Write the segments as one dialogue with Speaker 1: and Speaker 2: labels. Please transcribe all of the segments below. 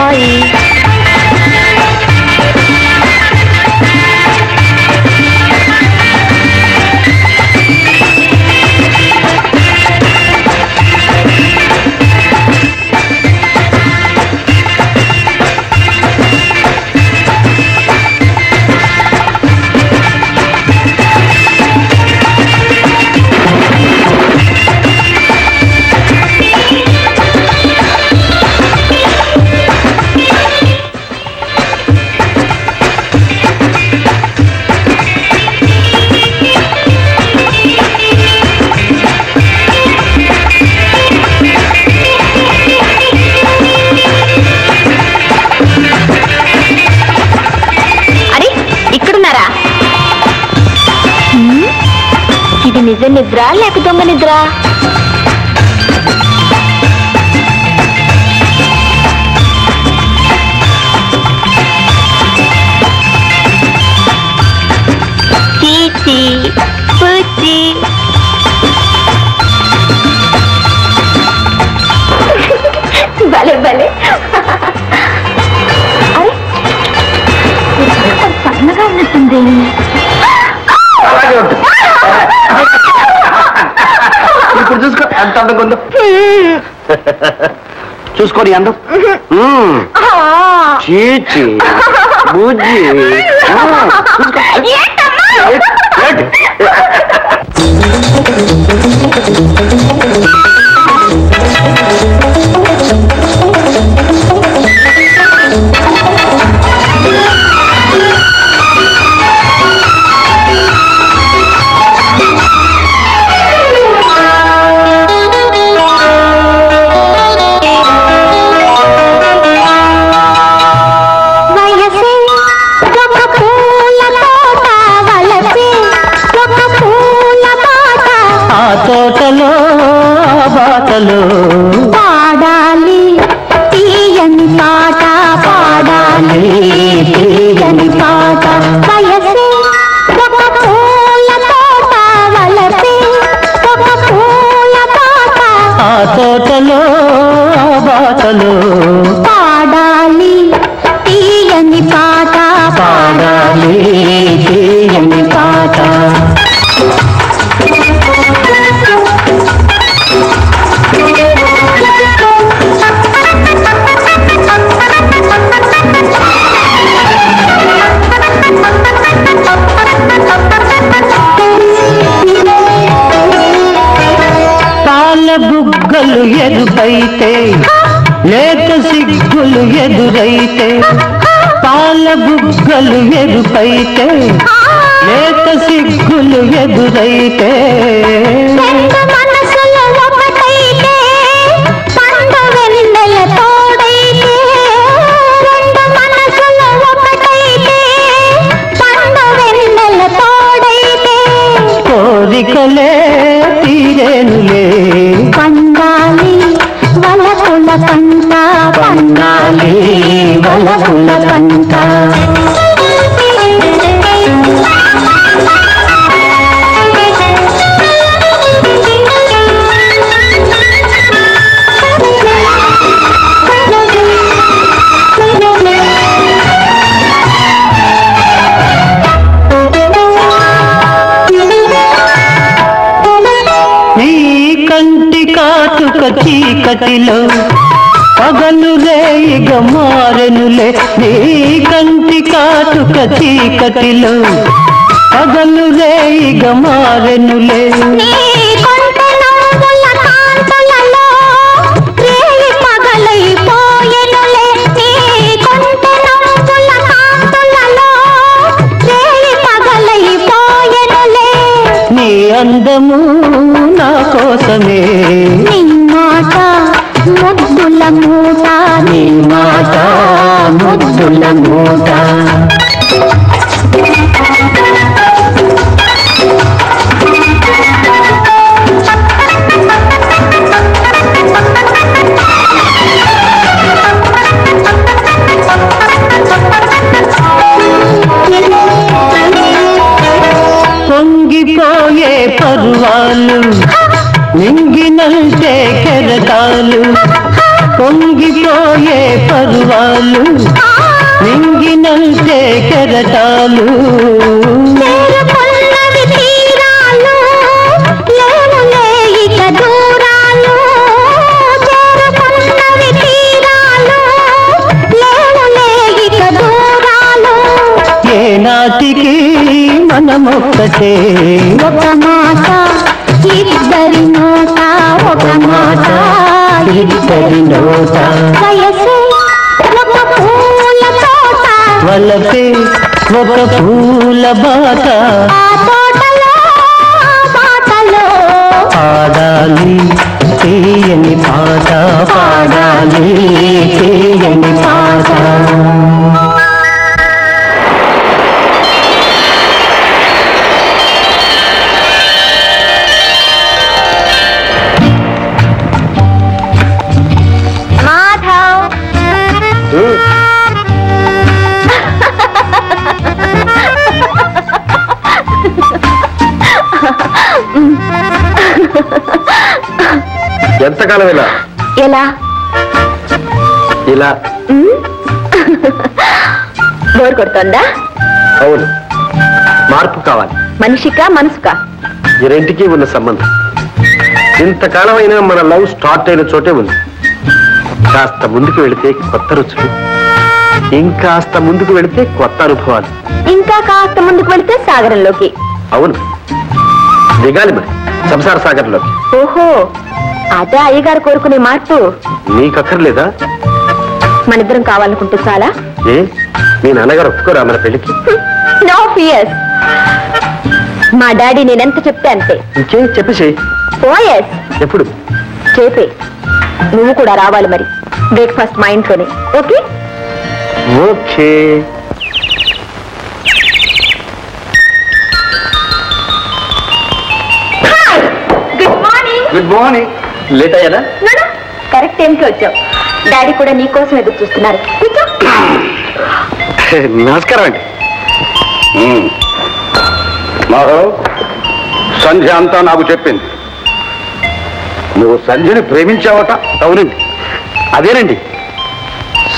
Speaker 1: అమ్మాయి. ఇది నిజ నిద్ర లేక దొంగ నిద్ర? చీచి పూచి భలే భలే. సన్నగా ఉన్నట్టుంది.
Speaker 2: ఇప్పుడు చూసుకో ఎంత అందంగా ఉందో. చూసుకోని అందం. చీచి బుజ్జి.
Speaker 1: పాడాలి తీయని పాట, పాడాలి తీయని పాట. వయసే ఒక పూల తోట, వలసే ఒక పూల పాట. ఆ తోటలో బాటలో పాడాలి తీయని పాట, పాడాలి తీయని పాట. బుగ్గలు ఎదురైతే, లేత సిగ్గులు ఎదురైతే. పాల బుగ్గలు ఎదురైతే, లేత సిగ్గులు ఎదురైతే. మనసులో ఒకటైతే పండు వెన్నెల తోడైతే. రెండు మనసులో ఒకటైతే పండు వెన్నెల తోడైతే. కోరికలే తీరేనులే పండాలి వలపుల పంట, పండాలి వలపుల పంట. చీకటిలో పగలు రేయిగ మారెనులే. నీ కంటి కాటుక చీకటిలో పగలు రేయిగ మారెనులే. నీ అందము నా కోసమే. నీ మాట ముద్దుల మూట, నీ మాట ముద్దుల మూట. పొంగిపోయే పర్వాలు, నింగినంటే కెరటాలు. పొంగిపోయే పరువాలు నింగినంటే కెరటాలు
Speaker 3: చేరుకున్నవి తీరాలు లేనులే ఇక దూరాలు చేరుకున్నవి తీరాలు లేనులే ఇక దూరాలు
Speaker 1: ఏనాటికి మనమొక్కటే
Speaker 3: ఒక మాట ఇద్దరి నోట ఒక మాట
Speaker 1: ఇద్దరి నోట
Speaker 3: వయసే ఒక పూల తోట
Speaker 1: వలపే ఒక పూల బాట
Speaker 3: ఆ తోటలో బాటలో
Speaker 1: పాడాలి తీయని పాట పాడాలి తీయని పాట
Speaker 2: ఎంతకాలం ఇలా
Speaker 3: ఎలా
Speaker 2: ఇలా
Speaker 3: బోర్ కొడుతోందా?
Speaker 2: అవును, మార్పు కావాలి.
Speaker 3: మనిషికా మనసుకా?
Speaker 2: ఈ రెంటికి ఉన్న సంబంధం ఇంతకాలం అయినా మన లవ్ స్టార్ట్ అయిన చోటే ఉంది. కాస్త ముందుకు వెళితే కొత్త రుచులు, ఇంకాస్త ముందుకు వెళితే కొత్త అనుభవాలు,
Speaker 3: ఇంకా కాస్త ముందుకు వెళితే సాగరంలోకి.
Speaker 2: అవును, దిగాలి మరి సంసార సాగర్లోకి.
Speaker 3: ఓహో, అదే అయ్యగారు కోరుకునే మార్పు.
Speaker 2: నీకక్కర్లేదా?
Speaker 3: మనిద్దరం కావాలనుకుంటే చాలా.
Speaker 2: ఏ మీ నాన్నగారు ఒప్పుకోరా మన పెళ్లికి?
Speaker 3: No fears. మా డాడీ నేనెంత చెప్తే అంతే.
Speaker 2: ఇంకే చెప్పేసేయ్.
Speaker 3: ఓఎస్.
Speaker 2: ఎప్పుడు?
Speaker 3: చేపే. నువ్వు కూడా రావాలి మరి. బ్రేక్ఫాస్ట్ మా ఇంట్లోనే. Okay?
Speaker 2: Okay.
Speaker 3: Good morning.
Speaker 2: Good morning. Late అయ్యారా?
Speaker 3: కరెక్ట్ టైంకి వచ్చావు. డాడీ కూడా నీ కోసం ఎదురు చూస్తున్నారు. కూర్చో.
Speaker 2: నమస్కారం అండి. మాధవ్, సంధ్య అంతా నాకు చెప్పింది. నువ్వు సంధ్యని ప్రేమించావట? అవునండి. అదేనండి,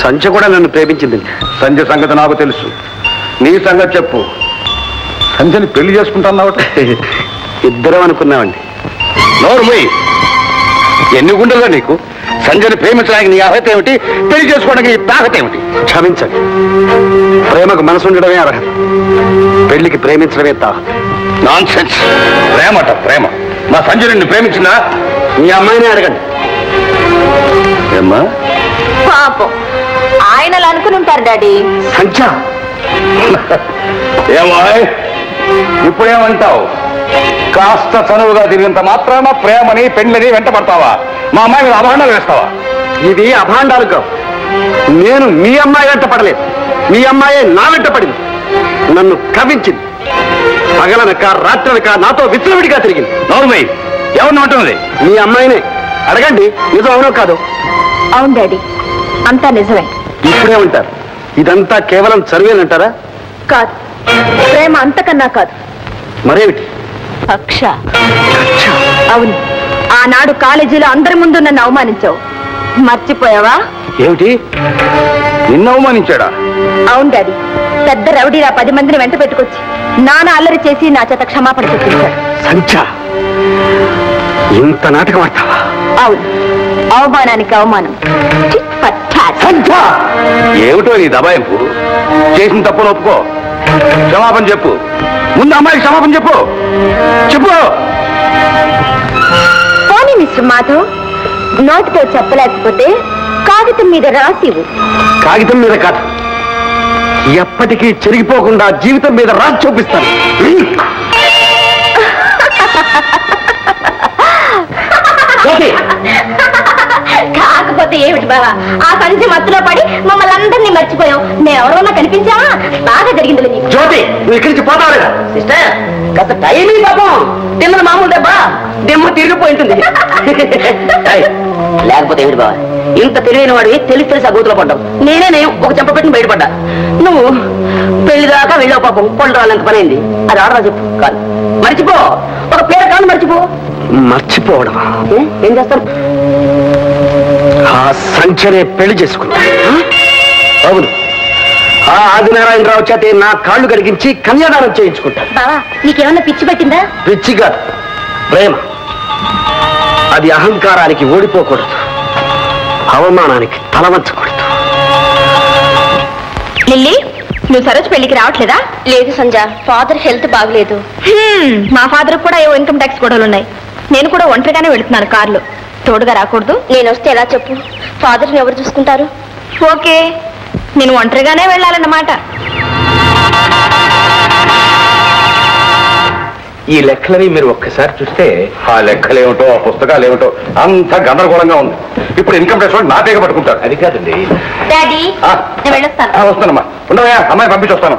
Speaker 2: సంధ్య కూడా నన్ను ప్రేమించింది. సంధ్య సంగతి నాకు తెలుసు. నీ సంగతి చెప్పు. సంధ్యని పెళ్లి చేసుకుంటున్నావట? ఇద్దరం అనుకున్నామండి. నోరుమోయ్, ఎన్ని గుండెలుగా నీకు? సంధ్యని ప్రేమించడానికి నీ అర్హత ఏమిటి? పెళ్లి చేసుకోవడానికి నీ తాకత ఏమిటి? క్షమించండి. ప్రేమకు మనసు ఉండడమే అర్హత, పెళ్లికి ప్రేమించడమే తాహత. Non sense. ప్రేమట ప్రేమ. మా సంధ్య నిన్ను ప్రేమించిందా? మీ అమ్మాయినే అడగండి. ఏమ్మా?
Speaker 3: పాపం ఆయన అలా అనుకుని ఉంటారు డాడీ.
Speaker 2: సంధ్య ఏమో ఇప్పుడేమంటావు? కాస్త చనువుగా తిరిగినంత మాత్రాన ప్రేమని పెళ్లిని వెంట పడతావా? మా అమ్మాయి మీద అభాండాలు వేస్తావా? ఇది అభాండాలు కావు. నేను మీ అమ్మాయి వెంట పడలేదు, మీ అమ్మాయే నా వెంట పడింది. నన్ను కవించింది. పగలనక రాత్రనక నాతో విచ్చలవిడిగా తిరిగింది. నోరుమయ్యి, ఎవరిని అంటున్నది? మీ అమ్మాయినే అడగండి. నిజం అవునో కాదు?
Speaker 3: అవును డాడీ, అంతా నిజమే.
Speaker 2: ఇప్పుడేమంటారు? ఇదంతా కేవలం చదివేనంటారా?
Speaker 3: కాదు, ప్రేమ అంతకన్నా కాదు.
Speaker 2: మరేమిటి?
Speaker 3: కక్ష. అవును, ఆనాడు కాలేజీలో అందరి ముందు నన్ను అవమానించావు. మర్చిపోయావా?
Speaker 2: ఏమిటి? నిన్ను అవమానించాడా?
Speaker 3: అవును డాడీ, పెద్ద రౌడీలా 10 మందిని వెంట పెట్టుకొచ్చి నాన్న అల్లరి చేసి నా చేత క్షమాపణ చెప్పించాడు.
Speaker 2: సంధ్య, ఇంత నాటకం ఆడతావా?
Speaker 3: అవును, అవమానానికి అవమానం. Tit for tat.
Speaker 2: సంధ్య, ఏమిటో నీ దబాయింపు? చేసిన తప్పును ఒప్పుకో, క్షమాపణ చెప్పు. ముందు అమ్మాయికి క్షమాపణ చెప్పు. చెప్పు.
Speaker 3: పోనీ మిస్టర్ మాధవ్, నోటితో చెప్పలేకపోతే కాగితం మీద రాసివు.
Speaker 2: కాగితం మీద కాదు, ఎప్పటికీ చెరిగిపోకుండా జీవితం మీద రాసి చూపిస్తాను.
Speaker 3: కాకపోతే ఏమిటి బావా, ఆ సంచి మత్తులో పడి మమ్మల్ని అందరినీ మర్చిపోయావు. నేను ఎవరన్నా కనిపించావా? బాగా జరిగింది నీకు.
Speaker 2: జ్యోతి, నువ్వు ఇక్కడి నుంచి పోతావు లేదా?
Speaker 4: సిస్టర్, గత టైమింగ్ పాపం తిన్న మామూలు దెబ్బ దెమ్మ తిరిగిపోయింటుంది. లేకపోతే ఏమిటి బాబా, ఇంత తెలివైన వాడివి తెలిసి ఆ గోతులో పడ్డావు. నేను ఒక చెంప పెట్టిన బయటపడ్డా. నువ్వు పెళ్లి దాకా వెళ్ళావు పాపం. పళ్ళు రాలంత పని అయింది. అది ఆడరా చెప్పు. కాదు, మర్చిపో. ఒక పేరు కాదు, మర్చిపో.
Speaker 2: మర్చిపోవడం
Speaker 4: ఏం చేస్తాను?
Speaker 2: ఆ సంచనే పెళ్లి చేసుకున్నా. అవును, ఆ ఆదినారాయణరావు చేతే నా కాళ్ళు కడిగించి కన్యాదానం చేయించుకుంటాను.
Speaker 3: బావా నీకేమన్నా పిచ్చి పట్టిందా?
Speaker 2: పిచ్చి కాదు, ప్రేమ. అది అహంకారానికి ఓడిపోకూడదు, అవమానానికి తలవంచకూడదు.
Speaker 3: లిల్లీ, నువ్వు సరోజ్ పెళ్లికి రావట్లేదా? లేదు సంజ, ఫాదర్ హెల్త్ బాగలేదు. మా ఫాదర్ కూడా ఏవో ఇన్కమ్ ట్యాక్స్ గొడవలు ఉన్నాయి. నేను కూడా ఒంటరిగానే వెళుతున్నాను కార్లో. తోడుగా రాకూడదు? నేను వస్తే ఎలా చెప్పు? ఫాదర్ని ఎవరు చూసుకుంటారు? ఓకే, నేను ఒంటరిగానే వెళ్ళాలన్నమాట.
Speaker 2: ఈ లెక్కలని మీరు ఒక్కసారి చూస్తే ఆ లెక్కలేమిటో ఆ పుస్తకాలు ఏమిటో అంత గందరగోళంగా ఉంది. ఇప్పుడు ఇన్కమ్ ట్యాక్స్ వాడు నా పేగ పట్టుకుంటారు. అది కాదండి
Speaker 3: డాడీ, నేను వెళ్ళొస్తాను.
Speaker 2: వస్తానమ్మా, ఉండవా, అమ్మాయి పంపించి వస్తాను.